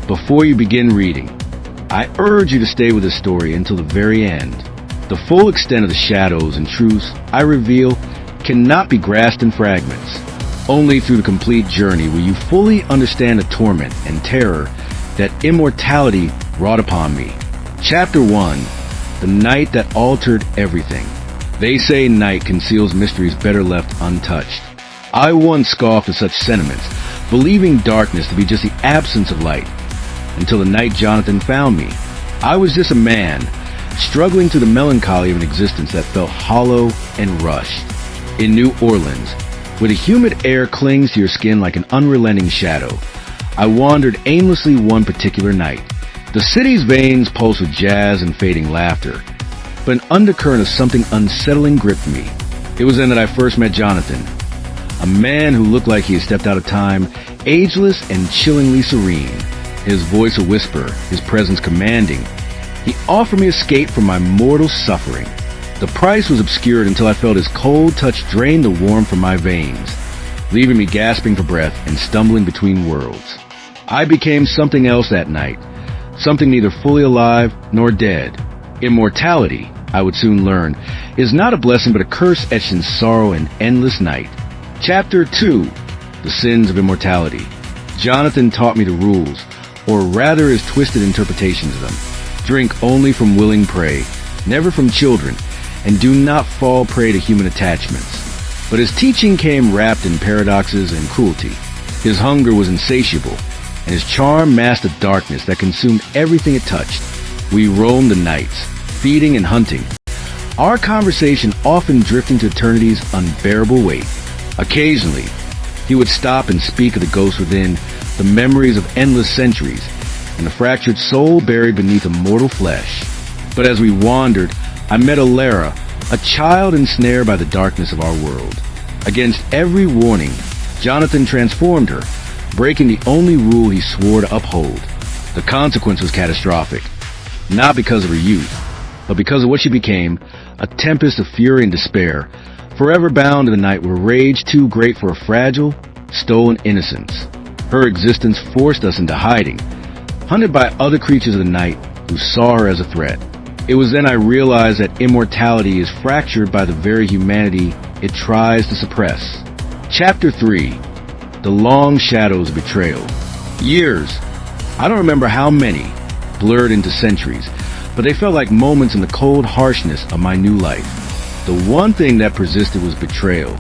Before you begin reading, I urge you to stay with this story until the very end. The full extent of the shadows and truths I reveal cannot be grasped in fragments. Only through the complete journey will you fully understand the torment and terror that immortality wrought upon me. Chapter 1. The Night That Altered Everything. They say night conceals mysteries better left untouched. I once scoffed at such sentiments, believing darkness to be just the absence of light, until the night Jonathan found me. I was just a man, struggling through the melancholy of an existence that felt hollow and rushed. In New Orleans, where the humid air clings to your skin like an unrelenting shadow, I wandered aimlessly one particular night. The city's veins pulsed with jazz and fading laughter, but an undercurrent of something unsettling gripped me. It was then that I first met Jonathan, a man who looked like he had stepped out of time, ageless and chillingly serene. His voice a whisper, his presence commanding. He offered me escape from my mortal suffering. The price was obscured until I felt his cold touch drain the warmth from my veins, leaving me gasping for breath and stumbling between worlds. I became something else that night, something neither fully alive nor dead. Immortality, I would soon learn, is not a blessing but a curse etched in sorrow and endless night. Chapter 2. The Sins of Immortality. Jonathan taught me the rules, or rather his twisted interpretations of them. Drink only from willing prey, never from children, and do not fall prey to human attachments. But his teaching came wrapped in paradoxes and cruelty. His hunger was insatiable, and his charm masked the darkness that consumed everything it touched. We roamed the nights, feeding and hunting, our conversation often drifting to eternity's unbearable weight. Occasionally, he would stop and speak of the ghosts within, the memories of endless centuries, and the fractured soul buried beneath a mortal flesh. But as we wandered, I met Alara, a child ensnared by the darkness of our world. Against every warning, Jonathan transformed her, breaking the only rule he swore to uphold. The consequence was catastrophic, not because of her youth, but because of what she became, a tempest of fury and despair, forever bound in the night where rage too great for a fragile, stolen innocence. Her existence forced us into hiding, hunted by other creatures of the night who saw her as a threat. It was then I realized that immortality is fractured by the very humanity it tries to suppress. Chapter 3. The Long Shadows of Betrayal. Years, I don't remember how many, blurred into centuries, but they felt like moments in the cold harshness of my new life. The one thing that persisted was betrayal,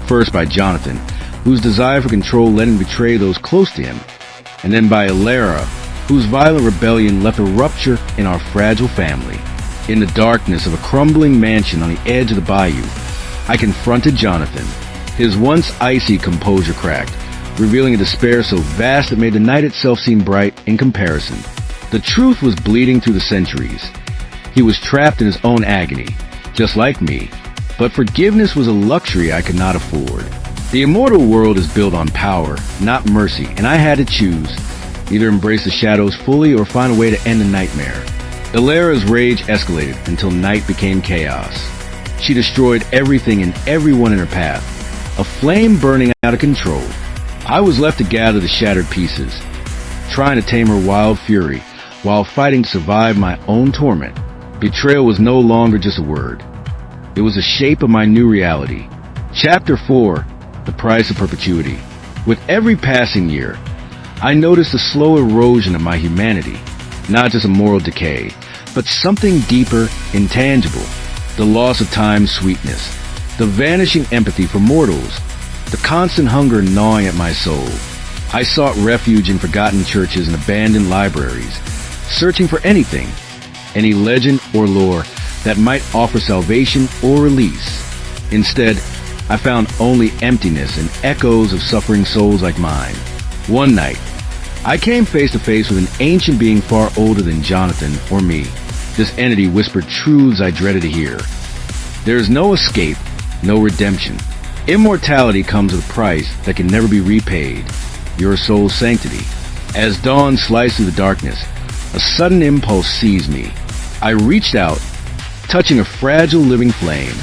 first by Jonathan, whose desire for control led him to betray those close to him, and then by Alara, whose violent rebellion left a rupture in our fragile family. In the darkness of a crumbling mansion on the edge of the bayou, I confronted Jonathan. His once icy composure cracked, revealing a despair so vast it made the night itself seem bright in comparison. The truth was bleeding through the centuries. He was trapped in his own agony, just like me, but forgiveness was a luxury I could not afford. The immortal world is built on power, not mercy, and I had to choose, either embrace the shadows fully or find a way to end the nightmare. Alara's rage escalated until night became chaos. She destroyed everything and everyone in her path, a flame burning out of control. I was left to gather the shattered pieces, trying to tame her wild fury, while fighting to survive my own torment. Betrayal was no longer just a word. It was the shape of my new reality. Chapter 4. The Price of Perpetuity. With every passing year, I noticed a slow erosion of my humanity, not just a moral decay, but something deeper, intangible. The loss of time's sweetness, the vanishing empathy for mortals, the constant hunger gnawing at my soul. I sought refuge in forgotten churches and abandoned libraries, searching for anything, any legend or lore that might offer salvation or release. Instead, I found only emptiness and echoes of suffering souls like mine. One night, I came face to face with an ancient being far older than Jonathan or me. This entity whispered truths I dreaded to hear. There is no escape, no redemption. Immortality comes with a price that can never be repaid, your soul's sanctity. As dawn sliced through the darkness, a sudden impulse seized me. I reached out, touching a fragile living flame,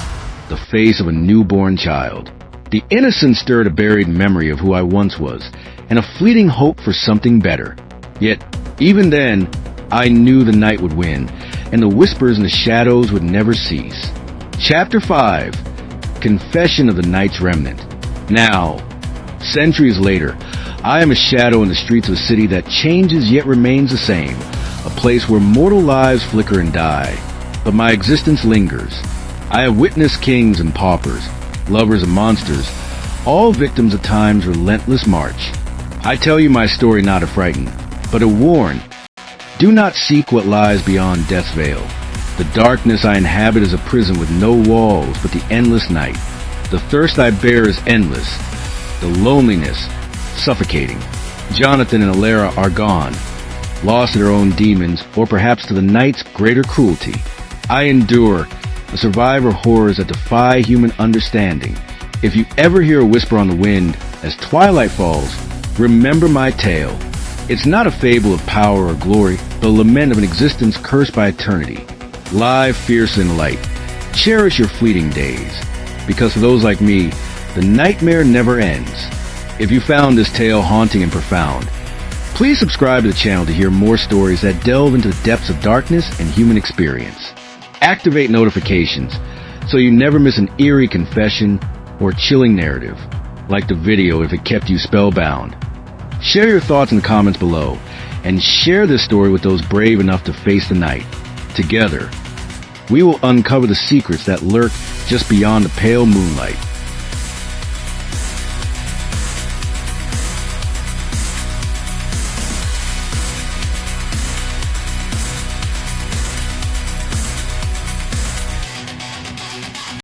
the face of a newborn child. The innocence stirred a buried memory of who I once was, and a fleeting hope for something better. Yet, Even then, I knew the night would win, and the whispers in the shadows would never cease. Chapter 5. Confession of the Night's Remnant. Now, centuries later, I am a shadow in the streets of a city that changes yet remains the same, a place where mortal lives flicker and die, but my existence lingers. I have witnessed kings and paupers, lovers and monsters, all victims of time's relentless march. I tell you my story not to frighten, but to warn. Do not seek what lies beyond death's veil. The darkness I inhabit is a prison with no walls but the endless night. The thirst I bear is endless. The loneliness, suffocating. Jonathan and Alara are gone, lost to their own demons, or perhaps to the night's greater cruelty. I endure, a survivor of horrors that defy human understanding. If you ever hear a whisper on the wind as twilight falls, remember my tale. It's not a fable of power or glory, but a lament of an existence cursed by eternity. Live fierce in light. Cherish your fleeting days, because for those like me, the nightmare never ends. If you found this tale haunting and profound, please subscribe to the channel to hear more stories that delve into the depths of darkness and human experience. Activate notifications so you never miss an eerie confession or chilling narrative, like the video if it kept you spellbound. Share your thoughts in the comments below, and share this story with those brave enough to face the night. Together, we will uncover the secrets that lurk just beyond the pale moonlight.